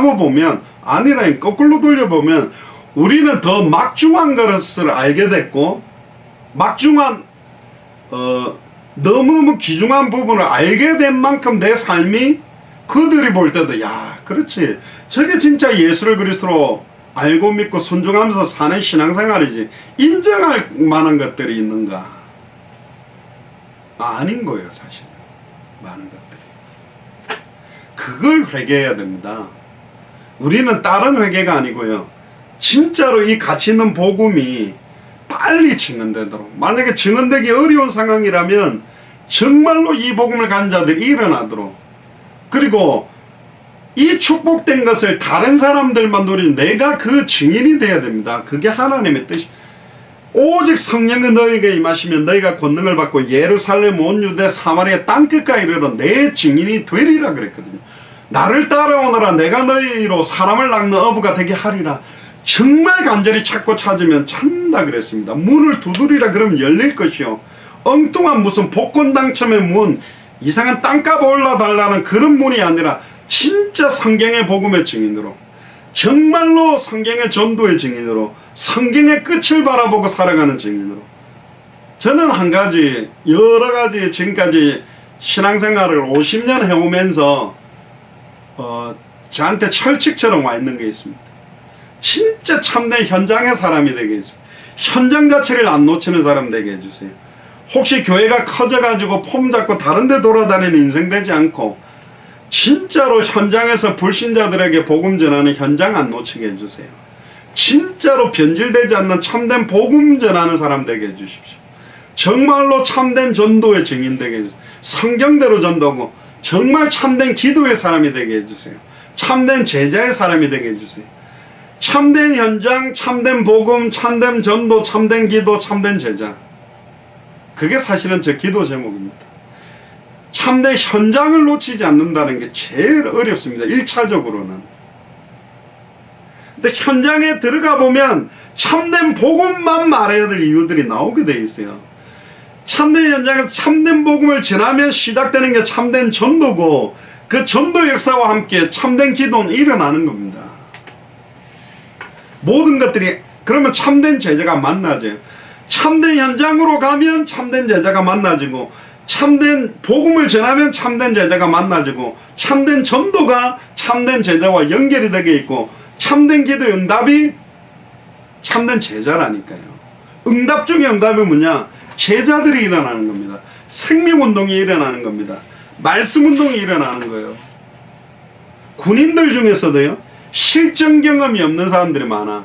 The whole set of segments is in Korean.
보면 아니라니 거꾸로 돌려보면 우리는 더 막중한 것을 알게 됐고 막중한 너무너무 귀중한 부분을 알게 된 만큼 내 삶이 그들이 볼 때도 야 그렇지 저게 진짜 예수를 그리스도로 알고 믿고 순종하면서 사는 신앙생활이지 인정할 만한 것들이 있는가? 아닌 거예요 사실. 많은 것들이 그걸 회개해야 됩니다. 우리는 다른 회개가 아니고요 진짜로 이 가치 있는 복음이 빨리 증언되도록, 만약에 증언되기 어려운 상황이라면 정말로 이 복음을 가진 자들이 일어나도록, 그리고 이 축복된 것을 다른 사람들만 누리는 내가 그 증인이 되어야 됩니다. 그게 하나님의 뜻이. 오직 성령이 너희에게 임하시면 너희가 권능을 받고 예루살렘 온 유대 사마리아 땅끝까지 이르러 내 증인이 되리라 그랬거든요. 나를 따라오너라 내가 너희로 사람을 낚는 어부가 되게 하리라. 정말 간절히 찾고 찾으면 찾는다 그랬습니다. 문을 두드리라 그러면 열릴 것이요, 엉뚱한 무슨 복권 당첨의 문, 이상한 땅값 올라달라는 그런 문이 아니라 진짜 성경의 복음의 증인으로, 정말로 성경의 전도의 증인으로, 성경의 끝을 바라보고 살아가는 증인으로. 저는 한 가지, 여러 가지 지금까지 신앙생활을 50년 해오면서 저한테 철칙처럼 와 있는 게 있습니다. 진짜 참된 현장의 사람이 되게 해주세요. 현장 자체를 안 놓치는 사람 되게 해주세요. 혹시 교회가 커져가지고 폼 잡고 다른 데 돌아다니는 인생 되지 않고 진짜로 현장에서 불신자들에게 복음 전하는 현장 안 놓치게 해주세요. 진짜로 변질되지 않는 참된 복음 전하는 사람 되게 해주십시오. 정말로 참된 전도의 증인 되게 해주세요. 성경대로 전도하고 정말 참된 기도의 사람이 되게 해주세요. 참된 제자의 사람이 되게 해주세요. 참된 현장, 참된 복음, 참된 전도, 참된 기도, 참된 제자. 그게 사실은 제 기도 제목입니다. 참된 현장을 놓치지 않는다는 게 제일 어렵습니다. 1차적으로는. 근데 현장에 들어가 보면 참된 복음만 말해야 될 이유들이 나오게 돼 있어요. 참된 현장에서 참된 복음을 전하면 시작되는 게 참된 전도고, 그 전도 역사와 함께 참된 기도는 일어나는 겁니다. 모든 것들이 그러면 참된 제자가 만나져요. 참된 현장으로 가면 참된 제자가 만나지고, 참된 복음을 전하면 참된 제자가 만나지고, 참된 전도가 참된 제자와 연결이 되게 있고, 참된 기도 응답이 참된 제자라니까요. 응답 중에 응답이 뭐냐? 제자들이 일어나는 겁니다. 생명운동이 일어나는 겁니다. 말씀운동이 일어나는 거예요. 군인들 중에서도요 실전 경험이 없는 사람들이 많아.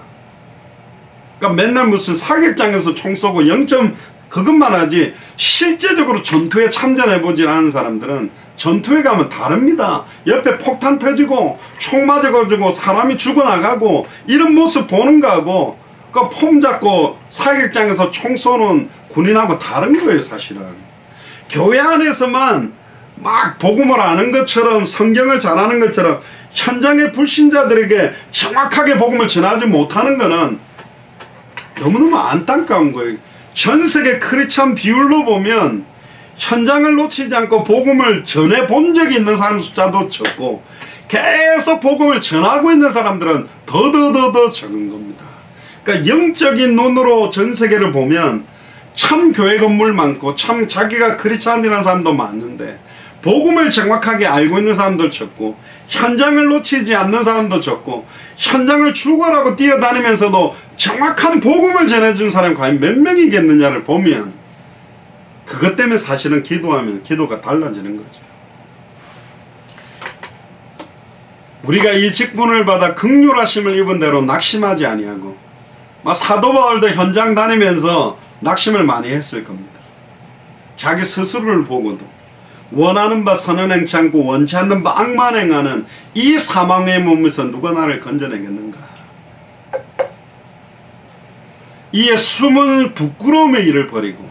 그러니까 맨날 무슨 사격장에서 총 쏘고 0점 그것만 하지 실제적으로 전투에 참전해보지 않은 사람들은 전투에 가면 다릅니다. 옆에 폭탄 터지고 총 맞아가지고 사람이 죽어나가고 이런 모습 보는 거하고 그 폼 잡고 사격장에서 총 쏘는 군인하고 다른 거예요. 사실은 교회 안에서만 막 복음을 아는 것처럼 성경을 잘하는 것처럼 현장의 불신자들에게 정확하게 복음을 전하지 못하는 거는 너무너무 안타까운 거예요. 전 세계 크리스찬 비율로 보면 현장을 놓치지 않고 복음을 전해 본 적이 있는 사람 숫자도 적고, 계속 복음을 전하고 있는 사람들은 더 적은 겁니다. 그러니까 영적인 눈으로 전 세계를 보면 참 교회 건물 많고 참 자기가 크리스찬이라는 사람도 많은데 복음을 정확하게 알고 있는 사람들 적고, 현장을 놓치지 않는 사람도 적고, 현장을 죽어라고 뛰어다니면서도 정확한 복음을 전해준 사람이 과연 몇 명이겠느냐를 보면 그것 때문에 사실은 기도하면 기도가 달라지는 거죠. 우리가 이 직분을 받아 긍휼하심을 입은 대로 낙심하지 아니하고, 사도 바울도 현장 다니면서 낙심을 많이 했을 겁니다. 자기 스스로를 보고도 원하는 바 선은 행치 않고 원치 않는 바 악만 행하는 이 사망의 몸에서 누가 나를 건져내겠는가. 이에 숨은 부끄러움의 일을 버리고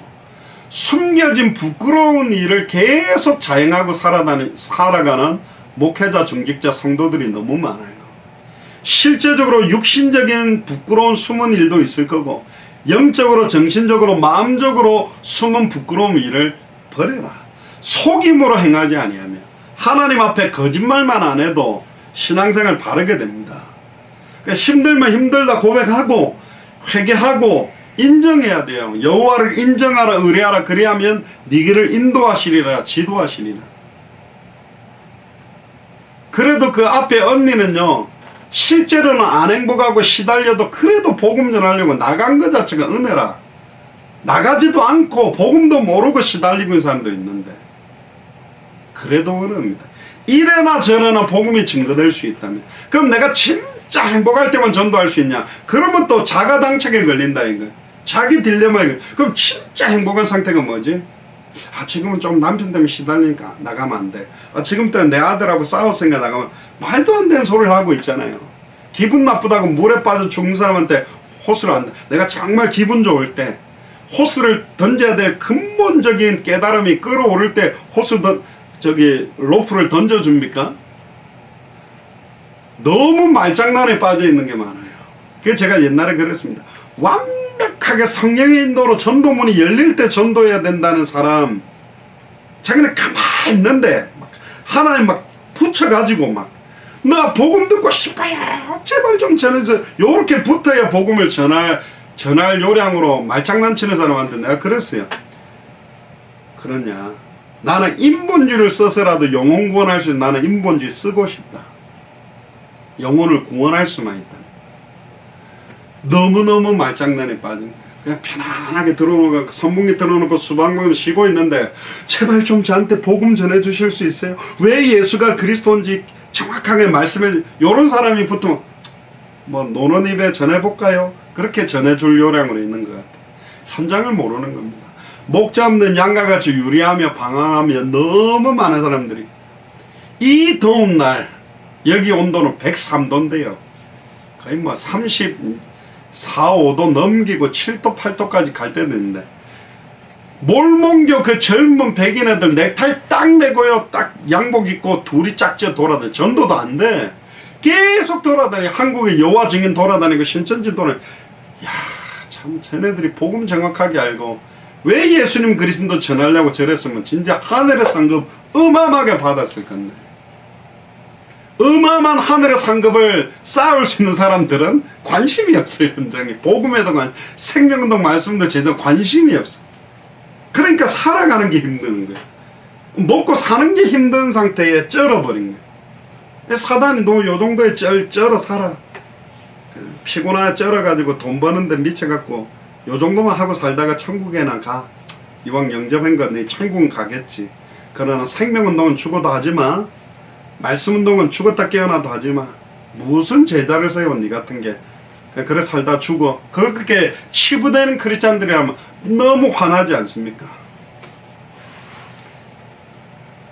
숨겨진 부끄러운 일을 계속 자행하고 살아가는 목회자, 중직자, 성도들이 너무 많아요. 실제적으로 육신적인 부끄러운 숨은 일도 있을 거고, 영적으로, 정신적으로, 마음적으로 숨은 부끄러운 일을 버려라. 속임으로 행하지 아니하며 하나님 앞에 거짓말만 안 해도 신앙생활 바르게 됩니다. 그러니까 힘들면 힘들다 고백하고 회개하고 인정해야 돼요. 여호와를 인정하라 의뢰하라 그리하면 네 길을 인도하시리라 지도하시리라. 그래도 그 앞에 언니는요 실제로는 안 행복하고 시달려도 그래도 복음 전하려고 나간 것 자체가 은혜라. 나가지도 않고 복음도 모르고 시달리고 있는 사람도 있는데 그래도 은혜입니다. 이래나 저래나 복음이 증거될 수 있다면 그럼 내가 진짜 행복할 때만 전도할 수 있냐? 그러면 또 자가당착에 걸린다 이거. 자기 딜레마에. 그럼 진짜 행복한 상태가 뭐지? 지금은 좀 남편 때문에 시달리니까 나가면 안 돼. 지금 때문에 내 아들하고 싸웠으니까 나가면. 말도 안 되는 소리를 하고 있잖아요. 기분 나쁘다고 물에 빠져 죽는 사람한테 호스를 안 돼. 내가 정말 기분 좋을 때 호스를 던져야 될 근본적인 깨달음이 끌어오를 때 로프를 던져줍니까? 너무 말장난에 빠져 있는 게 많아요. 그래서 제가 옛날에 그랬습니다. 완벽하게 성령의 인도로 전도문이 열릴 때 전도해야 된다는 사람, 자기는 가만히 있는데 하나님 막 붙여가지고 나 복음 듣고 싶어요. 제발 좀 전해줘. 요렇게 붙어야 복음을 전할 요량으로 말장난치는 사람한테 내가 그랬어요. 그러냐? 나는 인본주의를 써서라도 영혼 구원할 수 있는 나는 인본주의 쓰고 싶다. 영혼을 구원할 수만 있다. 너무너무 말장난에 빠진 거야. 그냥 편안하게 들어놓고 선풍기 틀어놓고 수박먹으면 쉬고 있는데 제발 좀 저한테 복음 전해주실 수 있어요? 왜 예수가 그리스도인지 정확하게 말씀해. 요런 사람이 보통 노는 입에 전해볼까요? 그렇게 전해줄 요량으로 있는 것 같아요. 현장을 모르는 겁니다. 목자 없는 양과 같이 유리하며 방황하며 너무 많은 사람들이 이 더운 날 여기 온도는 103도인데요. 거의 34, 5도 넘기고 7도, 8도까지 갈 때도 있는데 몰몬교 그 젊은 백인 애들 넥타이 딱 매고요. 딱 양복 입고 둘이 짝지어 돌아다니. 전도도 안 돼. 계속 돌아다니. 한국의 여호와 증인 돌아다니고 신천지 돌아다니. 참 쟤네들이 복음 정확하게 알고 왜 예수님 그리스도 전하려고 저랬으면 진짜 하늘의 상급 어마어마하게 받았을 건데. 어마어마한 하늘의 상급을 쌓을 수 있는 사람들은 관심이 없어요. 현장에 복음에도 생명운동 말씀도 제대로 관심이 없어. 그러니까 살아가는 게 힘든 거예요. 먹고 사는 게 힘든 상태에 쩔어버린 거예요. 사단이 너 요 정도에 쩔어 살아. 피곤하게 쩔어가지고 돈 버는데 미쳐갖고 요 정도만 하고 살다가 천국에나 가. 이왕 영접한 거 네 천국은 가겠지. 그러나 생명운동은 죽어도 하지마. 말씀운동은 죽었다 깨어나도 하지마. 무슨 제자를 세워 니 같은 게. 그래 살다 죽어. 그렇게 치부되는 크리스찬들이라면 너무 화나지 않습니까?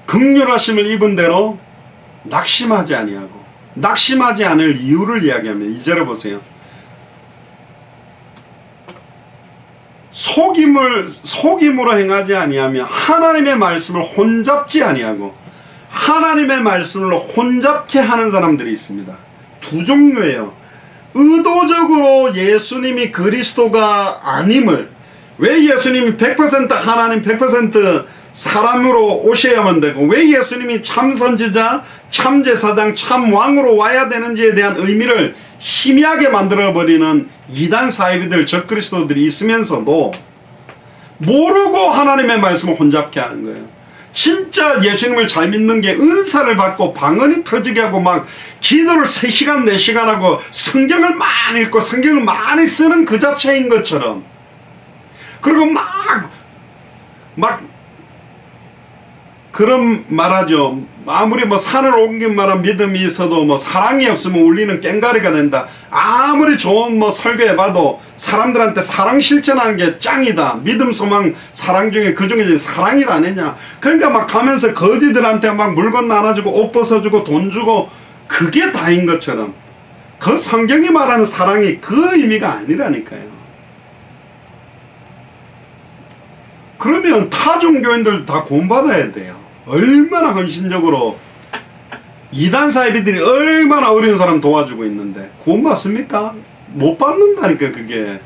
긍휼하심을 입은 대로 낙심하지 아니하고 낙심하지 않을 이유를 이야기하면 2절에 보세요. 속임으로 행하지 아니하며 하나님의 말씀을 혼잡지 아니하고 하나님의 말씀을 혼잡케 하는 사람들이 있습니다. 두 종류예요. 의도적으로 예수님이 그리스도가 아님을, 왜 예수님이 100% 하나님 100% 사람으로 오셔야만 되고 왜 예수님이 참 선지자, 참 제사장, 참 왕으로 와야 되는지에 대한 의미를 희미하게 만들어버리는 이단 사이비들, 적그리스도들이 있으면서도 모르고 하나님의 말씀을 혼잡게 하는 거예요. 진짜 예수님을 잘 믿는 게 은사를 받고 방언이 터지게 하고 막 기도를 3시간 4시간 하고 성경을 많이 읽고 성경을 많이 쓰는 그 자체인 것처럼, 그리고 막 그런 말하죠. 아무리 산을 옮긴 말한 믿음이 있어도 사랑이 없으면 울리는 꽹가리가 된다. 아무리 좋은 설교해봐도 사람들한테 사랑 실천하는 게 짱이다. 믿음, 소망, 사랑 중에 그 중에 사랑이라 안 했냐. 그러니까 막 가면서 거지들한테 막 물건 나눠주고 옷 벗어주고 돈 주고 그게 다인 것처럼 그 성경이 말하는 사랑이 그 의미가 아니라니까요. 그러면 타 종교인들 다 구원받아야 돼요. 얼마나 헌신적으로 이단 사이비들이 얼마나 어려운 사람 도와주고 있는데 구원받습니까? 못 받는다니까. 그게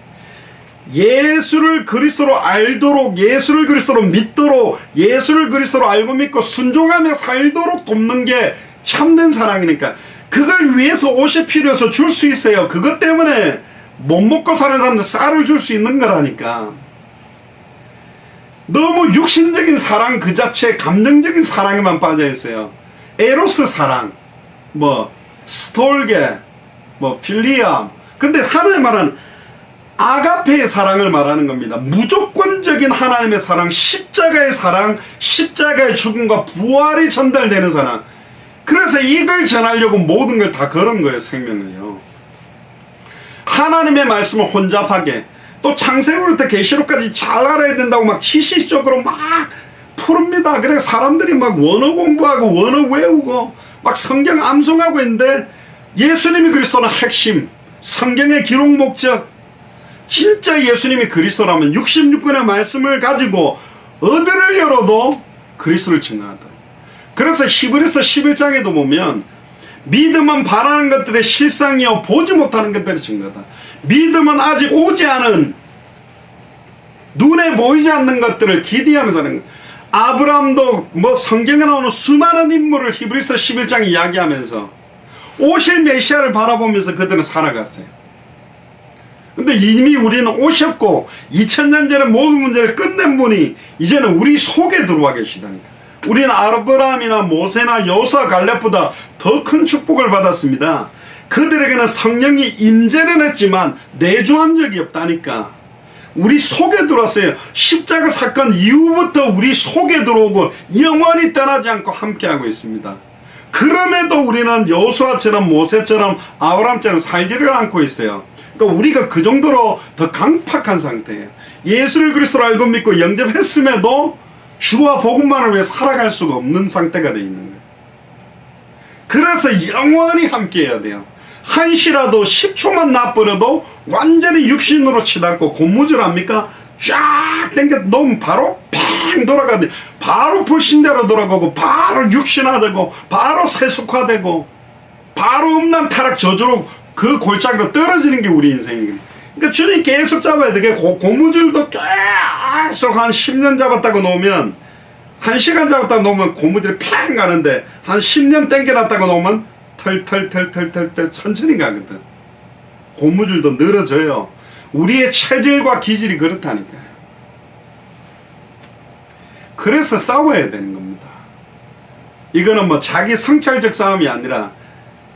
예수를 그리스도로 알도록, 예수를 그리스도로 믿도록, 예수를 그리스도로 알고 믿고 순종하며 살도록 돕는 게 참된 사랑이니까. 그걸 위해서 옷이 필요해서 줄 수 있어요. 그것 때문에 못 먹고 사는 사람들 쌀을 줄 수 있는 거라니까. 너무 육신적인 사랑 그 자체, 감정적인 사랑에만 빠져 있어요. 에로스 사랑, 뭐 스톨게, 뭐 필리암. 근데 하나님 말하는 아가페의 사랑을 말하는 겁니다. 무조건적인 하나님의 사랑, 십자가의 사랑, 십자가의 죽음과 부활이 전달되는 사랑. 그래서 이걸 전하려고 모든 걸 다 걸은 거예요, 생명을요. 하나님의 말씀을 혼잡하게, 또 창세기부터 계시록까지 잘 알아야 된다고 막 지식적으로 막 푸릅니다. 그래서 사람들이 막 원어 공부하고 원어 외우고 막 성경 암송하고 있는데, 예수님이 그리스도는 핵심, 성경의 기록 목적, 진짜 예수님이 그리스도라면 66권의 말씀을 가지고 어디를 열어도 그리스도를 증거한다. 그래서 히브리서 11장에도 보면 믿음은 바라는 것들의 실상이요 보지 못하는 것들의 증거다. 믿음은 아직 오지 않은, 눈에 보이지 않는 것들을 기대하면서 하는 것. 아브라함도 뭐 성경에 나오는 수많은 인물을 히브리서 11장 이야기하면서 오실 메시아를 바라보면서 그들은 살아갔어요. 근데 이미 우리는 오셨고 2000년 전에 모든 문제를 끝낸 분이 이제는 우리 속에 들어와 계시다니까. 우리는 아브라함이나 모세나 여호수아 갈렙보다 더 큰 축복을 받았습니다. 그들에게는 성령이 임재는 했지만 내주한 적이 없다니까. 우리 속에 들어왔어요. 십자가 사건 이후부터 우리 속에 들어오고 영원히 떠나지 않고 함께하고 있습니다. 그럼에도 우리는 여호수아처럼 모세처럼 아브라함처럼 살지를 않고 있어요. 그러니까 우리가 그 정도로 더 강팍한 상태예요. 예수를 그리스도로 알고 믿고 영접했음에도 주와 복음만을 위해 살아갈 수가 없는 상태가 되어 있는 거예요. 그래서 영원히 함께해야 돼요. 한시라도 10초만 나버려도 완전히 육신으로 치닫고 고무줄 압니까? 쫙 당겨 놓으면 바로 팽 돌아가는데, 바로 불신대로 돌아가고, 바로 육신화되고, 바로 세속화되고, 바로 음란 타락 저주로 그 골짜기로 떨어지는 게 우리 인생이에요. 그러니까 주님 계속 잡아야 돼. 고무줄도 계속 한 10년 잡았다고 놓으면, 1시간 잡았다고 놓으면 고무줄이 팽 가는데, 한 10년 당겨놨다고 놓으면 털 천천히 가거든. 고무줄도 늘어져요. 우리의 체질과 기질이 그렇다니까요. 그래서 싸워야 되는 겁니다. 이거는 뭐 자기 성찰적 싸움이 아니라,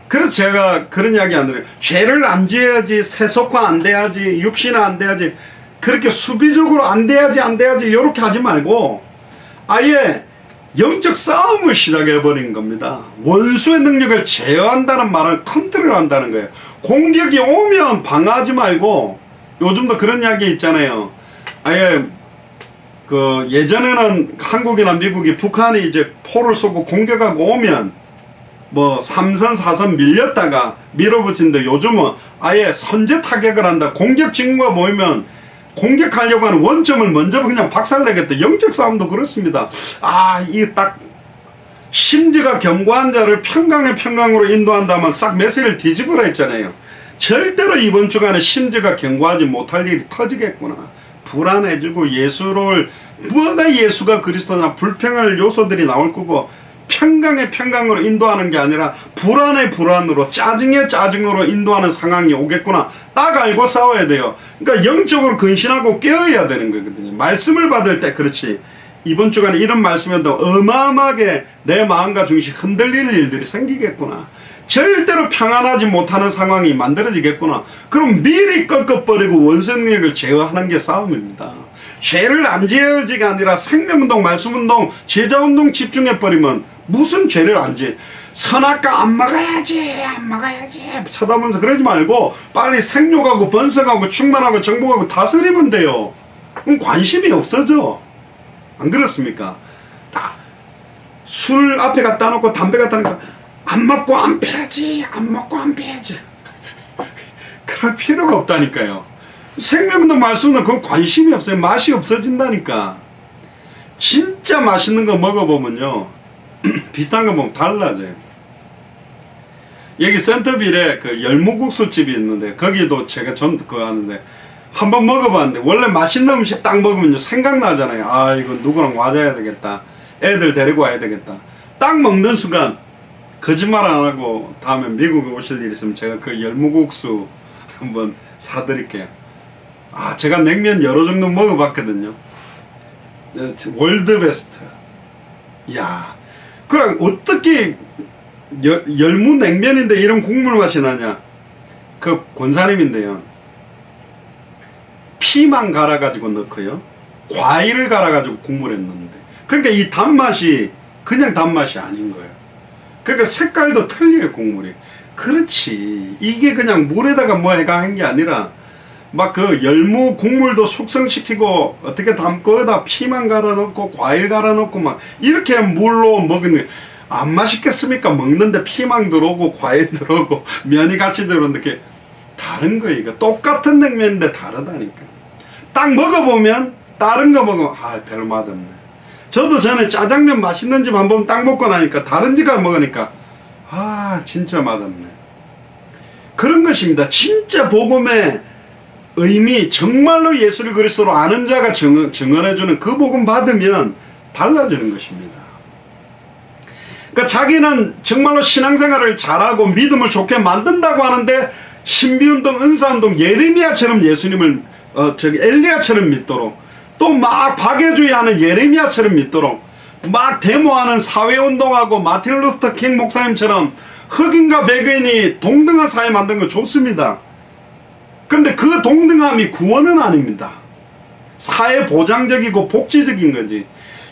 그래서 제가 그런 이야기 안 드려요. 죄를 안 지어야지, 세속화 안 돼야지, 육신화 안 돼야지, 그렇게 수비적으로 안 돼야지 이렇게 하지 말고 아예 영적 싸움을 시작해버린 겁니다. 원수의 능력을 제어한다는 말을 컨트롤한다는 거예요. 공격이 오면 방어하지 말고, 요즘도 그런 이야기 있잖아요. 아예 그 예전에는 한국이나 미국이 북한이 이제 포를 쏘고 공격하고 오면 뭐 3선 4선 밀렸다가 밀어붙이는데, 요즘은 아예 선제 타격을 한다. 공격 징후가 보이면 공격하려고 하는 원점을 먼저 그냥 박살내겠다. 영적 싸움도 그렇습니다. 이 딱 심지가 견고한 자를 평강으로 인도한다면 싹 메시지를 뒤집으라 했잖아요. 절대로 이번 주간에 심지가 견고하지 못할 일이 터지겠구나. 불안해지고 뭐가 예수가 그리스도나 불평할 요소들이 나올 거고, 평강으로 인도하는 게 아니라 불안으로, 짜증으로 인도하는 상황이 오겠구나. 딱 알고 싸워야 돼요. 그러니까 영적으로 근신하고 깨어야 되는 거거든요. 말씀을 받을 때 그렇지. 이번 주간에 이런 말씀에도 어마어마하게 내 마음과 중심이 흔들리는 일들이 생기겠구나. 절대로 평안하지 못하는 상황이 만들어지겠구나. 그럼 미리 꺾어버리고 원성력을 제어하는 게 싸움입니다. 죄를 안 지어지가 아니라 생명운동, 말씀운동, 제자운동 집중해버리면 무슨 죄를 안 지? 선악과 안 먹어야지 쳐다보면서 그러지 말고 빨리 생육하고 번성하고 충만하고 정복하고 다스리면 돼요. 그럼 관심이 없어져. 안 그렇습니까? 술 앞에 갖다 놓고 담배 갖다 놓고 안 먹고 안 패야지. 그럴 필요가 없다니까요. 생명도 말씀도 그건 관심이 없어요. 맛이 없어진다니까. 진짜 맛있는 거 먹어보면요, 비슷한 거 보면 달라져요. 여기 센터빌에 그 열무국수 집이 있는데, 거기도 제가 전 그거 하는데 한번 먹어봤는데, 원래 맛있는 음식 딱 먹으면요 생각나잖아요. 이거 누구랑 와줘야 되겠다, 애들 데리고 와야 되겠다. 딱 먹는 순간 거짓말 안 하고 다음에 미국에 오실 일 있으면 제가 그 열무국수 한번 사드릴게요. 아, 제가 냉면 여러 종류 먹어봤거든요. 월드 베스트. 야, 그럼 어떻게 열무 냉면인데 이런 국물 맛이 나냐? 그 권사님인데요, 피만 갈아가지고 넣고요, 과일을 갈아가지고 국물에 넣는데, 그러니까 이 단맛이 그냥 단맛이 아닌 거예요. 그러니까 색깔도 틀려요, 국물이. 그렇지, 이게 그냥 물에다가 뭐 해가 한 게 아니라 막 그 열무 국물도 숙성시키고 어떻게 담고 거기다 피만 갈아 넣고 과일 갈아 넣고 막 이렇게 물로 먹으면 안 맛있겠습니까? 먹는데 피망 들어오고 과일 들어오고 면이 같이 들어오는데 게 다른 거예요. 이거 똑같은 냉면인데 다르다니까. 딱 먹어보면 다른 거 먹으면 아, 별 맛없네. 저도 전에 짜장면 맛있는 집 한번 딱 먹고 나니까 다른 집 가서 먹으니까 아, 진짜 맛없네. 그런 것입니다. 진짜 복음의 의미, 정말로 예수를 그리스도로 아는 자가 증언해주는 그 복음 받으면 달라지는 것입니다. 그러니까 자기는 정말로 신앙생활을 잘하고 믿음을 좋게 만든다고 하는데 신비운동, 은사운동, 예레미야처럼 예수님을 엘리야처럼 믿도록, 또 막 박애주의하는 예레미야처럼 믿도록, 막 데모하는 사회운동하고 마틴 루터 킹 목사님처럼 흑인과 백인이 동등한 사회 만드는 거 좋습니다. 근데 그 동등함이 구원은 아닙니다. 사회 보장적이고 복지적인 거지.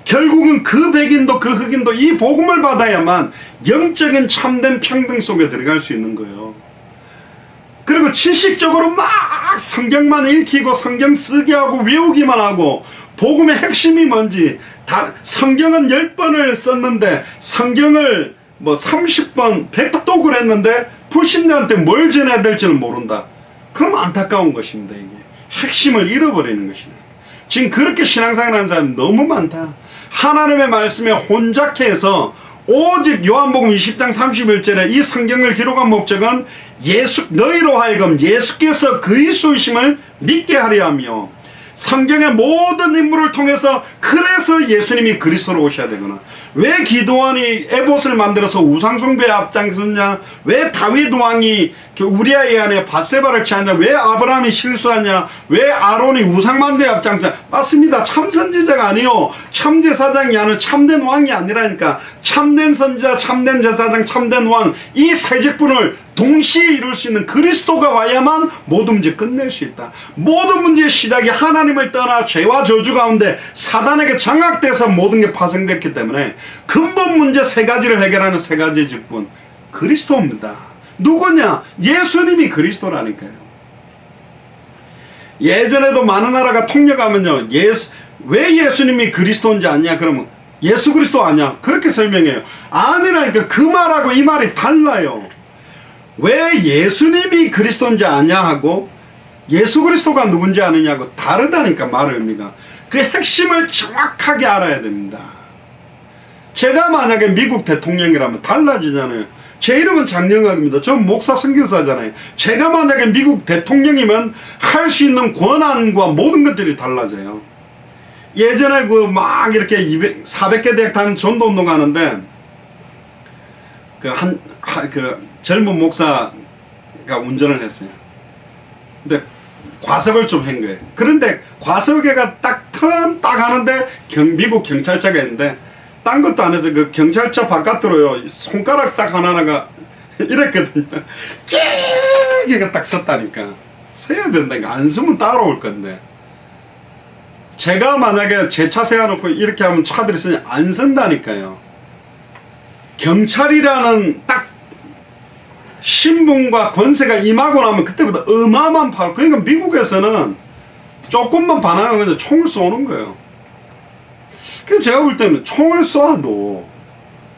결국은 그 백인도 그 흑인도 이 복음을 받아야만 영적인 참된 평등 속에 들어갈 수 있는 거예요. 그리고 지식적으로 막 성경만 읽히고 성경 쓰게 하고 외우기만 하고, 복음의 핵심이 뭔지, 성경은 10번을 썼는데 성경을 뭐 30번 100독을 했는데 불신자한테 뭘 전해야 될지는 모른다. 그러면 안타까운 것입니다. 이게 핵심을 잃어버리는 것입니다. 지금 그렇게 신앙생활하는 사람이 너무 많다. 하나님의 말씀에 혼잡해서 오직 요한복음 20장 31절에 이 성경을 기록한 목적은 너희로 하여금 예수께서 그리스도이심을 믿게 하려 하며, 성경의 모든 인물을 통해서 그래서 예수님이 그리스도로 오셔야 되구나. 왜 기도원이 에봇을 만들어서 우상숭배에 앞장섰냐? 왜 다윗 왕이 우리아의 아내 밧세바를 취하냐? 왜 아브라함이 실수하냐? 왜 아론이 우상 만들에 앞장섰냐? 맞습니다. 참선지자가 아니요, 참제사장이 아니요, 참된 왕이 아니라니까. 참된 선지자, 참된 제사장, 참된 왕, 이 세 직분을 동시에 이룰 수 있는 그리스도가 와야만 모든 문제 끝낼 수 있다. 모든 문제의 시작이 하나님을 떠나 죄와 저주 가운데 사단에게 장악돼서 모든 게 파생됐기 때문에 근본 문제 세 가지를 해결하는 세 가지 직분, 그리스도입니다. 누구냐? 예수님이 그리스도라니까요. 예전에도 많은 나라가 통역하면요, 왜 예수님이 그리스도인지 아냐? 그러면 예수 그리스도 아냐? 그렇게 설명해요. 아니라니까. 그 말하고 이 말이 달라요. 왜 예수님이 그리스도인지 아냐 하고 예수 그리스도가 누군지 아느냐고 다르다니까, 말의 의미가. 그 핵심을 정확하게 알아야 됩니다. 제가 만약에 미국 대통령이라면 달라지잖아요. 제 이름은 장영학입니다. 전 목사 선교사잖아요. 제가 만약에 미국 대통령이면 할 수 있는 권한과 모든 것들이 달라져요. 예전에 막 이렇게 400개 대학 다니는 전도운동 하는데 젊은 목사가 운전을 했어요. 근데 과속을 좀 한 거예요. 그런데 과속에가 딱 하는데 미국 경찰차가 있는데 딴 것도 안 해서 그 경찰차 바깥으로요, 손가락 딱 하나가 이랬거든요. 걔가 딱 섰다니까. 서야 된다니까. 안 서면 따라올 건데. 제가 만약에 제 차 세워놓고 이렇게 하면 차들이 있으니 안 선다니까요. 경찰이라는 딱 신분과 권세가 임하고 나면 그때부터 어마어마한 파워. 그러니까 미국에서는 조금만 반항하면 총을 쏘는 거예요. 그래서 제가 볼 때는 총을 쏴도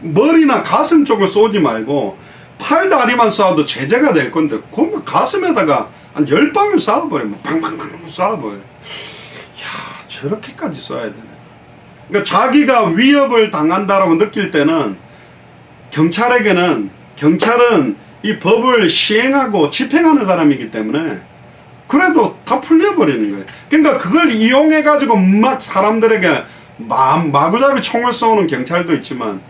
머리나 가슴 쪽을 쏘지 말고 팔다리만 쏴도 제재가 될 건데, 그러면 가슴에다가 한 10방을 쏴버리면 팡팡팡 쏴버려요. 이야, 저렇게까지 쏴야 되네. 그러니까 자기가 위협을 당한다라고 느낄 때는 경찰은 이 법을 시행하고 집행하는 사람이기 때문에 그래도 다 풀려버리는 거예요. 그러니까 그걸 이용해가지고 막 사람들에게 마구잡이 총을 쏘는 경찰도 있지만,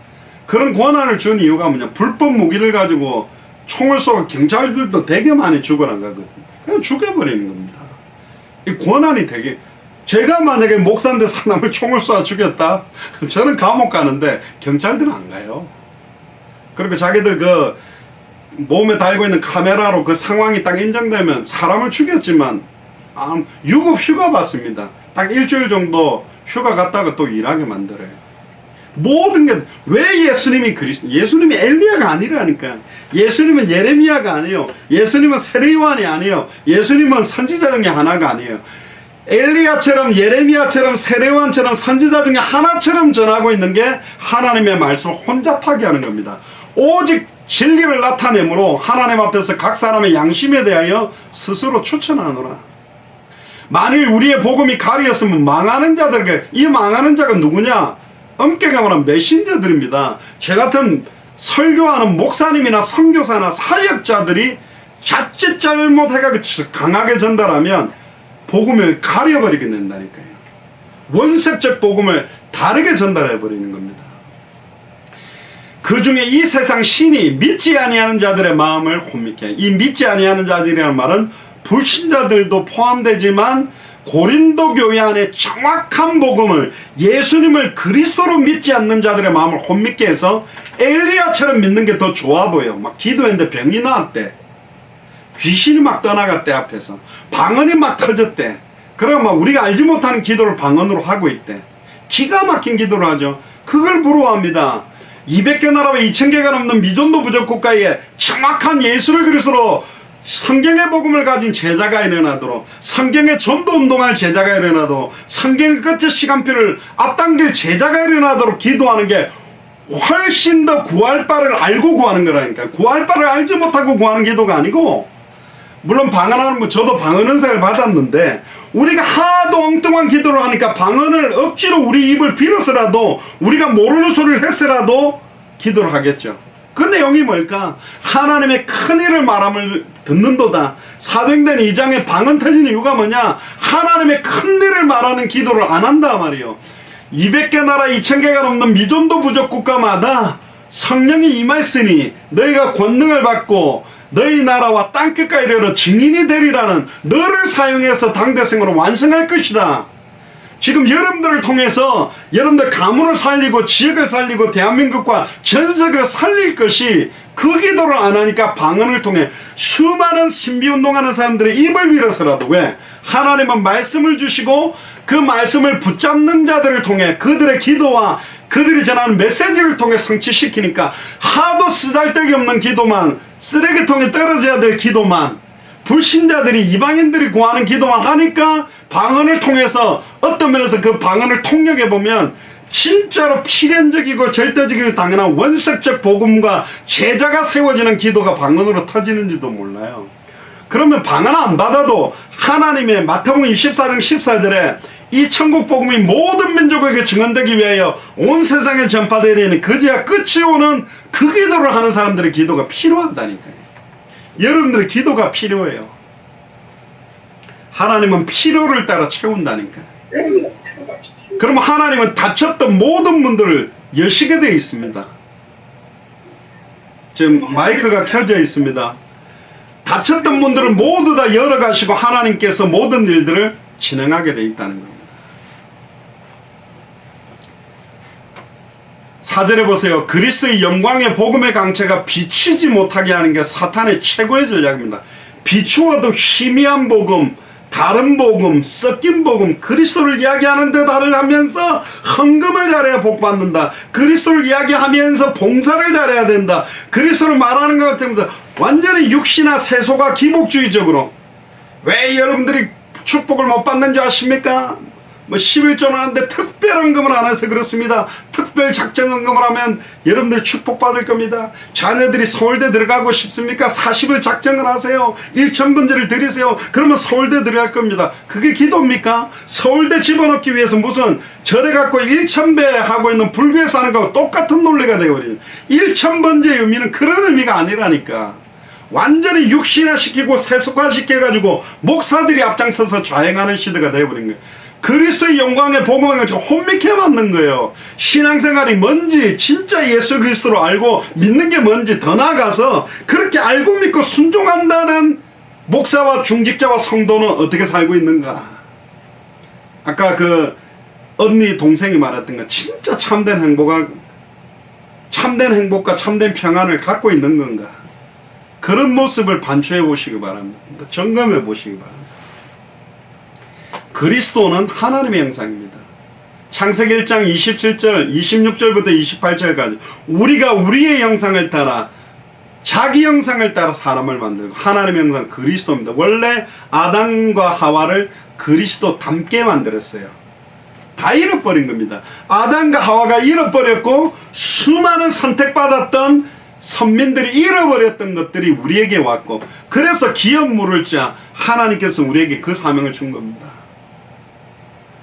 그런 권한을 준 이유가 뭐냐? 불법 무기를 가지고 총을 쏘고 경찰들도 되게 많이 죽어나가거든요. 그냥 죽여버리는 겁니다. 이 권한이 되게, 제가 만약에 목사인데 사람을 총을 쏴 죽였다? 저는 감옥 가는데 경찰들은 안 가요. 그리고 자기들 그 몸에 달고 있는 카메라로 그 상황이 딱 인정되면 사람을 죽였지만 유급 휴가 받습니다. 딱 일주일 정도 휴가 갔다가 또 일하게 만들어요. 모든 게, 왜 예수님이 예수님이 엘리야가 아니라니까. 예수님은 예레미야가 아니에요. 예수님은 세례요한이 아니에요. 예수님은 선지자 중에 하나가 아니에요. 엘리야처럼 예레미야처럼 세례요한처럼 선지자 중에 하나처럼 전하고 있는 게 하나님의 말씀을 혼잡하게 하는 겁니다. 오직 진리를 나타내므로 하나님 앞에서 각 사람의 양심에 대하여 스스로 추천하노라. 만일 우리의 복음이 가리였으면 망하는 자들에게, 이 망하는 자가 누구냐? 엄격하게 말하면 메신저들입니다. 저 같은 설교하는 목사님이나 선교사나 사역자들이 자칫 잘못해가지고 강하게 전달하면 복음을 가려버리게 된다니까요. 원색적 복음을 다르게 전달해버리는 겁니다. 그 중에 이 세상 신이 믿지 아니하는 자들의 마음을 혼미케 해. 이 믿지 아니하는 자들이라는 말은 불신자들도 포함되지만 고린도 교회 안에 정확한 복음을, 예수님을 그리스도로 믿지 않는 자들의 마음을 혼미케 해서 엘리야처럼 믿는 게 더 좋아 보여. 막 기도했는데 병이 나왔대. 귀신이 막 떠나갔대. 앞에서 방언이 막 터졌대. 그러면 막 우리가 알지 못하는 기도를 방언으로 하고 있대. 기가 막힌 기도를 하죠. 그걸 부러워합니다. 200개 나라와 2000개가 넘는 미존도 부족 국가에 정확한 예수를 그리스도로 성경의 복음을 가진 제자가 일어나도록, 성경의 전도 운동할 제자가 일어나도록, 성경 끝의 시간표를 앞당길 제자가 일어나도록 기도하는 게 훨씬 더 구할 바를 알고 구하는 거라니까. 구할 바를 알지 못하고 구하는 기도가 아니고, 물론 방언하는 뭐 저도 방언 은사를 받았는데 우리가 하도 엉뚱한 기도를 하니까 방언을 억지로 우리 입을 빌어서라도, 우리가 모르는 소리를 했으라도 기도를 하겠죠. 그 내용이 뭘까? 하나님의 큰일을 말함을 듣는도다. 사도행전 2장에 방언 터진 이유가 뭐냐? 하나님의 큰일을 말하는 기도를 안 한다 말이요. 200개 나라 2000개가 넘는 미존도 부족 국가마다 성령이 임하였으니 너희가 권능을 받고 너희 나라와 땅끝까지 이르러 증인이 되리라는, 너를 사용해서 당대생으로 완성할 것이다. 지금 여러분들을 통해서 여러분들 가문을 살리고 지역을 살리고 대한민국과 전 세계를 살릴 것이, 그 기도를 안 하니까 방언을 통해 수많은 신비운동하는 사람들의 입을 빌어서라도, 왜? 하나님은 말씀을 주시고 그 말씀을 붙잡는 자들을 통해 그들의 기도와 그들이 전하는 메시지를 통해 성취시키니까, 하도 쓰잘데기 없는 기도만, 쓰레기통에 떨어져야 될 기도만, 불신자들이, 이방인들이 구하는 기도만 하니까 방언을 통해서 어떤 면에서 그 방언을 통역해보면 진짜로 필연적이고 절대적이고 당연한 원색적 복음과 제자가 세워지는 기도가 방언으로 터지는지도 몰라요. 그러면 방언 안 받아도 하나님의 마태복음 24장 14절에 이 천국 복음이 모든 민족에게 증언되기 위하여 온 세상에 전파되리니 그제야 끝이 오는 그 기도를 하는 사람들의 기도가 필요하다니까요. 여러분들의 기도가 필요해요. 하나님은 필요를 따라 채운다니까. 그러면 하나님은 닫혔던 모든 문들을 여시게 되어 있습니다. 지금 마이크가 켜져 있습니다. 닫혔던 문들을 모두 다 열어가시고 하나님께서 모든 일들을 진행하게 되어 있다는 겁니다. 4절에 보세요. 그리스도의 영광의 복음의 강체가 비추지 못하게 하는 게 사탄의 최고의 전략입니다. 비추어도 희미한 복음, 다른 복음, 섞인 복음, 그리스도를 이야기하는 데 다를 하면서 헌금을 잘해야 복받는다. 그리스도를 이야기하면서 봉사를 잘해야 된다. 그리스도를 말하는 것 같으면서 완전히 육신화 세속화 기복주의적으로. 왜 여러분들이 축복을 못 받는 줄 아십니까? 뭐 11조는 하는데 특별헌금을 안 해서 그렇습니다. 특별 작정헌금을 하면 여러분들 축복받을 겁니다. 자녀들이 서울대 들어가고 싶습니까? 40을 작정을 하세요. 1,000번제를 드리세요. 그러면 서울대 들어갈 겁니다. 그게 기도입니까? 서울대 집어넣기 위해서 무슨 절에 갖고 1,000배 하고 있는 불교에서 하는 거하고 똑같은 논리가 되어버리는, 1,000번제의 의미는 그런 의미가 아니라니까. 완전히 육신화시키고 세속화시켜가지고 목사들이 앞장서서 좌행하는 시대가 되어버린 거예요. 그리스도의 영광의 복음을 혼미케 만든 거예요. 신앙생활이 뭔지 진짜 예수 그리스도로 알고 믿는 게 뭔지 더 나아가서 그렇게 알고 믿고 순종한다는 목사와 중직자와 성도는 어떻게 살고 있는가. 아까 그 언니 동생이 말했던 거 진짜 참된 행복과 참된 평안을 갖고 있는 건가. 그런 모습을 반추해 보시기 바랍니다. 점검해 보시기 바랍니다. 그리스도는 하나님의 형상입니다. 창세기 1장 27절, 26절부터 28절까지 우리가 우리의 형상을 따라 자기 형상을 따라 사람을 만들고 하나님의 형상 그리스도입니다. 원래 아담과 하와를 그리스도 닮게 만들었어요. 다 잃어버린 겁니다. 아담과 하와가 잃어버렸고 수많은 선택받았던 선민들이 잃어버렸던 것들이 우리에게 왔고 그래서 기업 물을 자 하나님께서 우리에게 그 사명을 준 겁니다.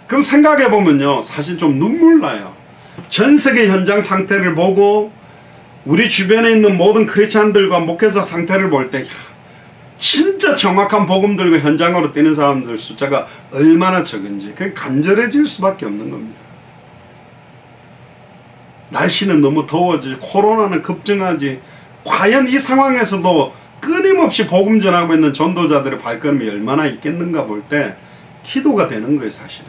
그럼 생각해보면요 사실 좀 눈물 나요. 전 세계 현장 상태를 보고 우리 주변에 있는 모든 크리스찬들과 목회자 상태를 볼 때 진짜 정확한 복음 들고 현장으로 뛰는 사람들 숫자가 얼마나 적은지 그냥 간절해질 수밖에 없는 겁니다. 날씨는 너무 더워지고 코로나는 급증하지 과연 이 상황에서도 끊임없이 복음 전하고 있는 전도자들의 발걸음이 얼마나 있겠는가 볼 때 기도가 되는 거예요 사실은.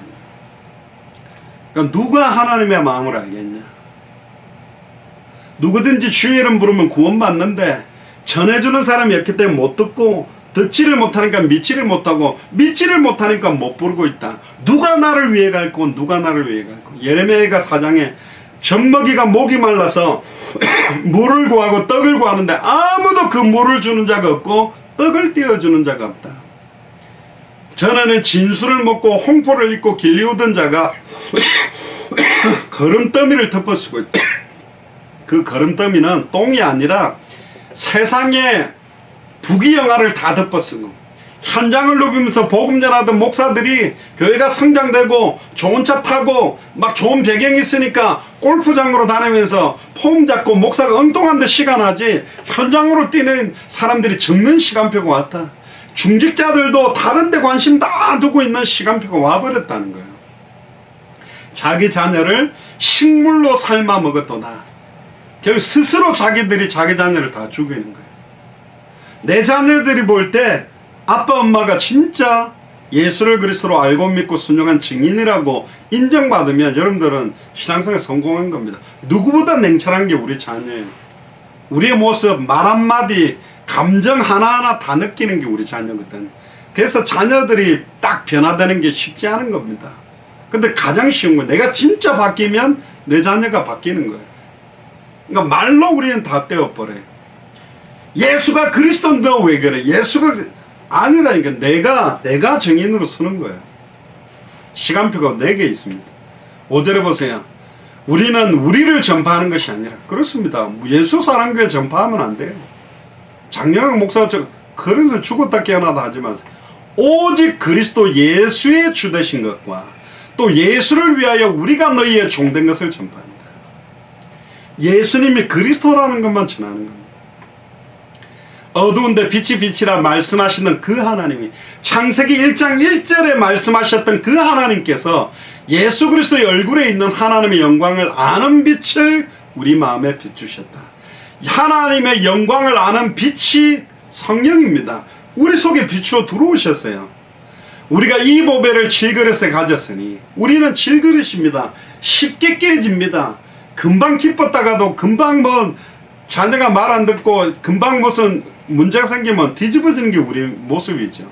그러니까 누가 하나님의 마음을 알겠냐. 누구든지 주의 이름 부르면 구원받는데 전해주는 사람이 없기 때문에 못 듣고 듣지를 못하니까 믿지를 못하고 믿지를 못하니까 못 부르고 있다. 누가 나를 위해 갈고 누가 나를 위해 갈고. 예레미야가 4장에 젖먹이가 목이 말라서 물을 구하고 떡을 구하는데 아무도 그 물을 주는 자가 없고 떡을 띄워주는 자가 없다. 전에는 진수를 먹고 홍포를 입고 길리우던 자가 거름더미를 덮어쓰고 있다. 그 거름더미는 똥이 아니라 세상의 부귀영화를 다 덮어쓰고 현장을 누비면서 복음 전하던 목사들이 교회가 성장되고 좋은 차 타고 막 좋은 배경이 있으니까 골프장으로 다니면서 폼 잡고 목사가 엉뚱한 데 시간하지 현장으로 뛰는 사람들이 적는 시간표가 왔다. 중직자들도 다른 데 관심 다 두고 있는 시간표가 와버렸다는 거예요. 자기 자녀를 식물로 삶아 먹었도다. 결국 스스로 자기들이 자기 자녀를 다 죽이는 거예요. 내 자녀들이 볼 때 아빠 엄마가 진짜 예수를 그리스도로 알고 믿고 순종한 증인이라고 인정받으면 여러분들은 신앙생활 성공한 겁니다. 누구보다 냉철한 게 우리 자녀예요. 우리의 모습 말 한마디 감정 하나하나 다 느끼는 게 우리 자녀거든. 그래서 자녀들이 딱 변화되는 게 쉽지 않은 겁니다. 근데 가장 쉬운 건 내가 진짜 바뀌면 내 자녀가 바뀌는 거예요. 그러니까 말로 우리는 다 떼어버려요. 예수가 그리스도인데 왜 그래? 예수가 아니라니까. 내가 증인으로 서는 거예요. 시간표가 4개 있습니다. 5절에 보세요. 우리는 우리를 전파하는 것이 아니라. 그렇습니다. 예수 사랑교회 전파하면 안 돼요. 장영학 목사가 그래서 죽었다 깨어나다 하지 마세요. 오직 그리스도 예수의 주 되신 것과 또 예수를 위하여 우리가 너희의 종된 것을 전파합니다. 예수님이 그리스도라는 것만 전하는 겁니다. 어두운데 빛이 빛이라 말씀하시는 그 하나님이 창세기 1장 1절에 말씀하셨던 그 하나님께서 예수 그리스도의 얼굴에 있는 하나님의 영광을 아는 빛을 우리 마음에 비추셨다. 하나님의 영광을 아는 빛이 성령입니다. 우리 속에 비추어 들어오셨어요. 우리가 이 보배를 질그릇에 가졌으니 우리는 질그릇입니다. 쉽게 깨집니다. 금방 기뻤다가도 금방 자녀가 말 안 듣고 금방 무슨 문제가 생기면 뒤집어지는 게 우리 모습이죠.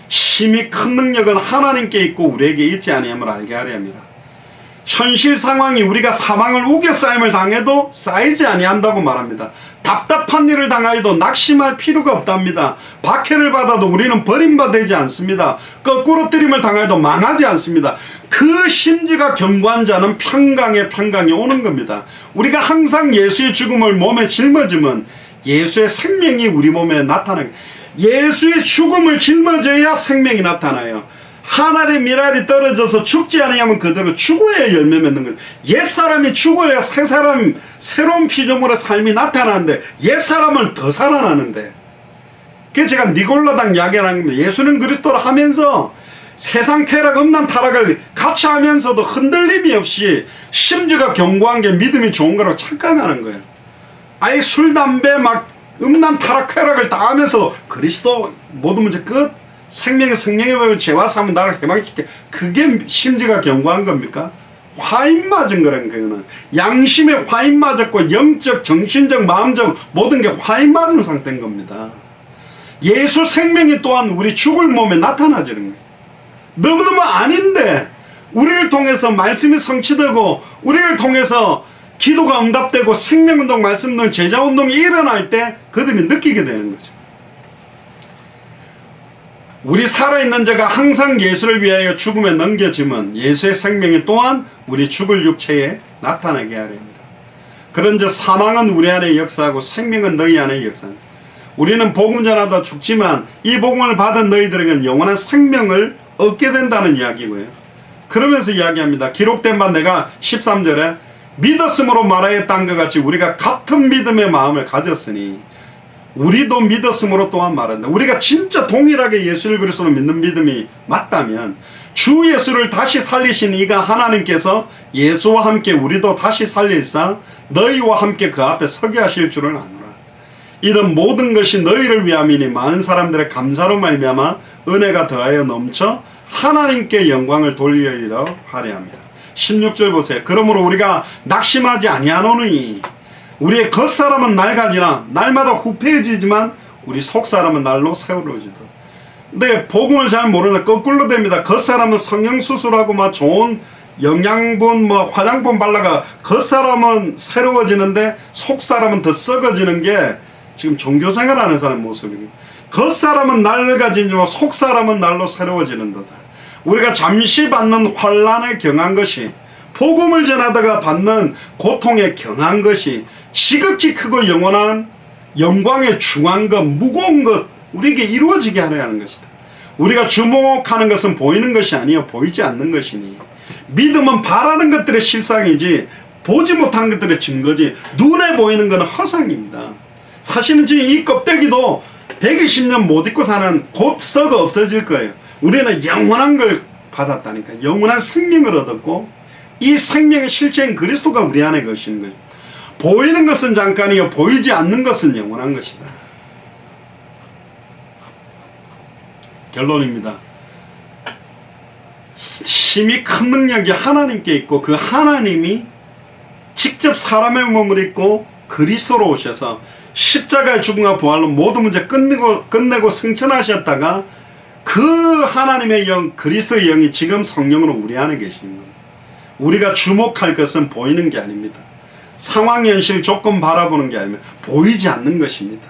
심히 큰 능력은 하나님께 있고 우리에게 있지 아니함을 알게 하려 합니다. 현실 상황이 우리가 사망을 우겨싸임을 당해도 쌓이지 아니한다고 말합니다. 답답한 일을 당하여도 낙심할 필요가 없답니다. 박해를 받아도 우리는 버림받지 않습니다. 거꾸로 뜨림을 당하여도 망하지 않습니다. 그 심지가 견고한 자는 평강에 오는 겁니다. 우리가 항상 예수의 죽음을 몸에 짊어지면 예수의 생명이 우리 몸에 나타나요. 예수의 죽음을 짊어져야 생명이 나타나요. 하늘의 미랄이 떨어져서 죽지 않으면 그대로 죽어야 열매 맺는 거예요. 옛사람이 죽어야 새사람 새로운 피조물의 삶이 나타나는데 옛사람은 더 살아나는데, 그래서 제가 니골라당 이야기를 하는 겁니다. 예수는 그리스도를 하면서 세상 쾌락 음란 타락을 같이 하면서도 흔들림이 없이 심지가 견고한 게 믿음이 좋은 거라고 착각하는 거예요. 아예 술, 담배 막 음란 타락 쾌락을 다 하면서도 그리스도 모든 문제 끝, 생명의 성령의 법을 죄와 사함은 나를 해방시켜. 그게 심지가 견고한 겁니까? 화인 맞은 거라는 거는 양심에 화인 맞았고 영적, 정신적, 마음적 모든 게 화인 맞은 상태인 겁니다. 예수 생명이 또한 우리 죽을 몸에 나타나지는 거예요. 너무너무 아닌데 우리를 통해서 말씀이 성취되고 우리를 통해서 기도가 응답되고 생명운동, 말씀운동, 제자운동이 일어날 때 그들이 느끼게 되는 거죠. 우리 살아있는 자가 항상 예수를 위하여 죽음에 넘겨지면 예수의 생명이 또한 우리 죽을 육체에 나타나게 하려 합니다. 그런즉 사망은 우리 안에 역사하고 생명은 너희 안에 역사합니다. 우리는 복음 전하다 죽지만 이 복음을 받은 너희들에게는 영원한 생명을 얻게 된다는 이야기고요. 그러면서 이야기합니다. 기록된 바 내가 13절에 믿었음으로 말하였던 것 같이 우리가 같은 믿음의 마음을 가졌으니 우리도 믿었음으로 또한 말한다. 우리가 진짜 동일하게 예수를 그리스도로 믿는 믿음이 맞다면 주 예수를 다시 살리신 이가 하나님께서 예수와 함께 우리도 다시 살릴사 너희와 함께 그 앞에 서게 하실 줄을 아노라. 이런 모든 것이 너희를 위함이니 많은 사람들의 감사로 말미암아 은혜가 더하여 넘쳐 하나님께 영광을 돌리리라 하려 합니다. 16절 보세요. 그러므로 우리가 낙심하지 아니하노니 우리의 겉사람은 낡아지나 날마다 후패해지지만 우리 속사람은 날로 새로워지더라. 근데 복음을 잘 모르는 거꾸로 됩니다. 겉사람은 성형수술하고 막 좋은 영양분 뭐 화장품 발라가 겉사람은 새로워지는데 속사람은 더 썩어지는 게 지금 종교생활하는 사람 모습입니다. 겉사람은 낡아지지만 속사람은 날로 새로워지는 듯. 우리가 잠시 받는 환난에 경한 것이 복음을 전하다가 받는 고통에 경한 것이 지극히 크고 영원한 영광에 중한 것, 무거운 것 우리에게 이루어지게 하려 하는 것이다. 우리가 주목하는 것은 보이는 것이 아니요 보이지 않는 것이니 믿음은 바라는 것들의 실상이지 보지 못하는 것들의 증거지 눈에 보이는 것은 허상입니다. 사실은 지금 이 껍데기도 120년 못 입고 사는 곧 썩어 없어질 거예요. 우리는 영원한 걸 받았다니까. 영원한 생명을 얻었고 이 생명의 실체인 그리스도가 우리 안에 계시는 거죠. 보이는 것은 잠깐이요 보이지 않는 것은 영원한 것이다. 결론입니다. 심히 큰 능력이 하나님께 있고 그 하나님이 직접 사람의 몸을 입고 그리스도로 오셔서 십자가의 죽음과 부활로 모든 문제 끝내고 승천하셨다가 그 하나님의 영 그리스도의 영이 지금 성령으로 우리 안에 계시는 겁니다. 우리가 주목할 것은 보이는 게 아닙니다. 상황 현실 조건 바라보는 게 아니면 보이지 않는 것입니다.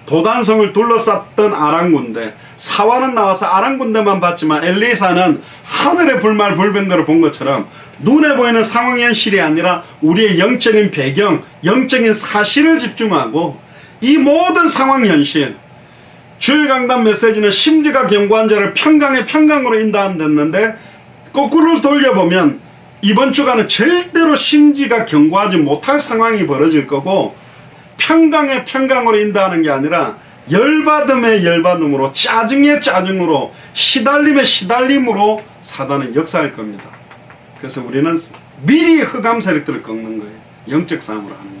도단성을 둘러쌌던 아랑군대 사화는 나와서 아랑군대만 봤지만 엘리사는 하늘의 불말 불병거를 본 것처럼 눈에 보이는 상황 현실이 아니라 우리의 영적인 배경 영적인 사실을 집중하고 이 모든 상황 현실 주일 강단 메시지는 심지가 견고한 자를 평강의 평강으로 인도한댔는데 거꾸로 돌려보면 이번 주간은 절대로 심지가 견고하지 못할 상황이 벌어질 거고 평강의 평강으로 인도하는 게 아니라 열받음의 열받음으로 짜증의 짜증으로 시달림의 시달림으로 사단은 역사할 겁니다. 그래서 우리는 미리 흑암 세력들을 꺾는 거예요. 영적 싸움을 하는 거예요.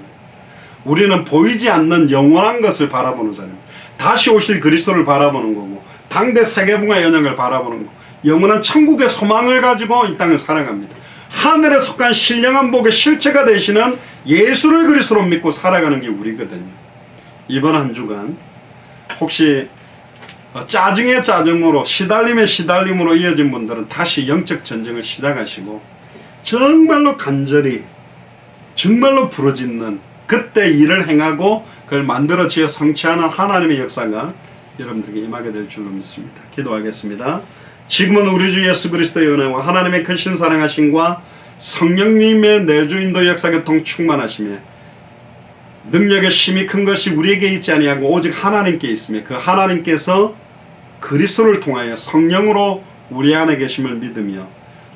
우리는 보이지 않는 영원한 것을 바라보는 사람입니다. 다시 오실 그리스도를 바라보는 거고 당대 세계붕의 연약을 바라보는 거고 영원한 천국의 소망을 가지고 이 땅을 살아갑니다. 하늘에 속한 신령한 복의 실체가 되시는 예수를 그리스도로 믿고 살아가는 게 우리거든요. 이번 한 주간 혹시 짜증의 짜증으로 시달림의 시달림으로 이어진 분들은 다시 영적 전쟁을 시작하시고 정말로 간절히 정말로 부르짖는 그때 일을 행하고 그걸 만들어 지어 성취하는 하나님의 역사가 여러분들에게 임하게 될 줄로 믿습니다. 기도하겠습니다. 지금은 우리 주 예수 그리스도의 은혜와 하나님의 크신 사랑하심과 성령님의 내주인도 역사교통 충만하시며 능력의 심히 큰 것이 우리에게 있지 아니하고 오직 하나님께 있으며 그 하나님께서 그리스도를 통하여 성령으로 우리 안에 계심을 믿으며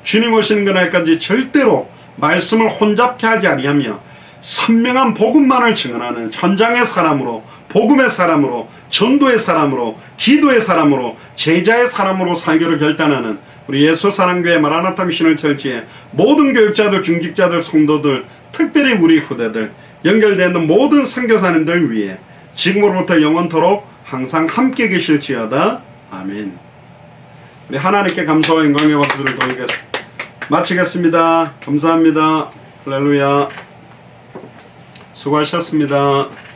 주님 오시는 그날까지 절대로 말씀을 혼잡케 하지 아니하며 선명한 복음만을 증언하는 현장의 사람으로 복음의 사람으로, 전도의 사람으로, 기도의 사람으로, 제자의 사람으로 살기로 결단하는 우리 예수사랑교회 마라나타 미션을 철지에 모든 교육자들, 중직자들, 성도들, 특별히 우리 후대들, 연결되어 있는 모든 선교사님들 위해 지금으로부터 영원토록 항상 함께 계실지어다. 아멘. 우리 하나님께 감사와 영광의 박수를 돌리겠습니다. 마치겠습니다. 감사합니다. 할렐루야. 수고하셨습니다.